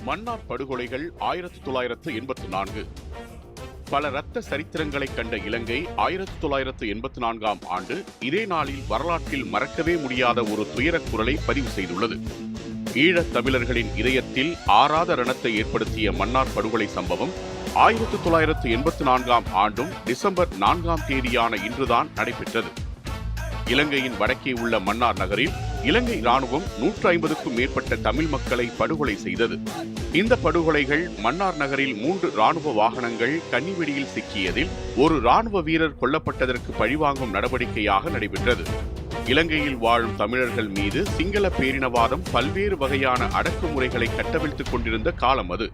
மன்னார் படுகொலைகள் 1984. பல இரத்த சரித்திரங்களை கண்ட இலங்கை 1984ஆம் ஆண்டு இதே நாளில் வரலாற்றில் மறக்கவே முடியாத ஒரு துயரக் குரலை பதிவு செய்துள்ளது. ஈழத் தமிழர்களின் இதயத்தில் ஆறாத ரணத்தை ஏற்படுத்திய மன்னார் படுகொலை சம்பவம் 1984ஆம் ஆண்டும் டிசம்பர் 4ஆம் தேதியான இன்றுதான் நடைபெற்றது. இலங்கையின் வடக்கே உள்ள மன்னார் நகரில் இலங்கை ராணுவம் 150க்கும் மேற்பட்ட தமிழ் மக்களை படுகொலை செய்தது. இந்த படுகொலைகள் மன்னார் நகரில் 3 ராணுவ வாகனங்கள் கன்னிவெடியில் சிக்கியதில் ஒரு ராணுவ வீரர் கொல்லப்பட்டதற்கு பழிவாங்கும் நடவடிக்கையாக நடைபெற்றது. இலங்கையில் வாழும் தமிழர்கள் மீது சிங்கள பேரினவாதம் பல்வேறு வகையான அடக்குமுறைகளை கட்டவிழ்த்துக் கொண்டிருந்த காலம் அது.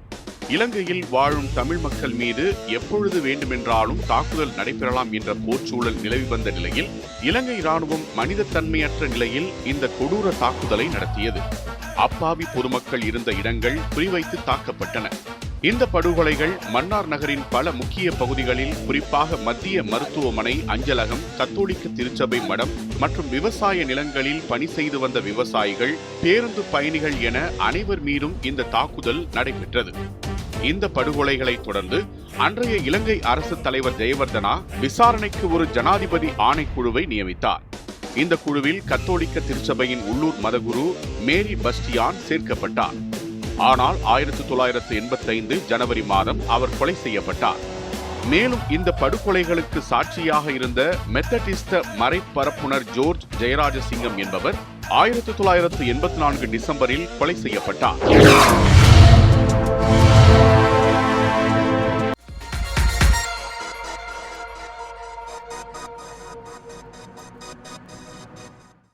இலங்கையில் வாழும் தமிழ் மக்கள் மீது எப்பொழுது வேண்டுமென்றாலும் தாக்குதல் நடைபெறலாம் என்ற போர்ச்சூழல் நிலவி வந்த நிலையில் இலங்கை ராணுவம் மனிதத்தன்மையற்ற நிலையில் இந்த கொடூர தாக்குதலை நடத்தியது. அப்பாவி பொதுமக்கள் இருந்த இடங்கள் குறிவைத்து தாக்கப்பட்டன. இந்த படுகொலைகள் மன்னார் நகரின் பல முக்கிய பகுதிகளில், குறிப்பாக மத்திய மருத்துவமனை, அஞ்சலகம், கத்தோலிக்க திருச்சபை மடம் மற்றும் விவசாய நிலங்களில் பணி செய்து வந்த விவசாயிகள், பேருந்து பயணிகள் என அனைவர் மீதும் இந்த தாக்குதல் நடைபெற்றது. இந்த படுகொலைகளை தொடர்ந்து அன்றைய இலங்கை அரசு தலைவர் ஜெயவர்தனா விசாரணைக்கு ஒரு ஜனாதிபதி ஆணைக்குழுவை நியமித்தார். இந்த குழுவில் கத்தோலிக்க திருச்சபையின் உள்ளூர் மதகுரு மேரி பஸ்டியான் சேர்க்கப்பட்டார். ஆனால் 1985 ஜனவரி மாதம் அவர் கொலை செய்யப்பட்டார். மேலும் இந்த படுகொலைகளுக்கு சாட்சியாக இருந்த மெத்தடிஸ்ட மறைப்பரப்புனர் ஜோர்ஜ் ஜெயராஜசிங்கம் என்பவர் 1984 டிசம்பரில் கொலை செய்யப்பட்டார்.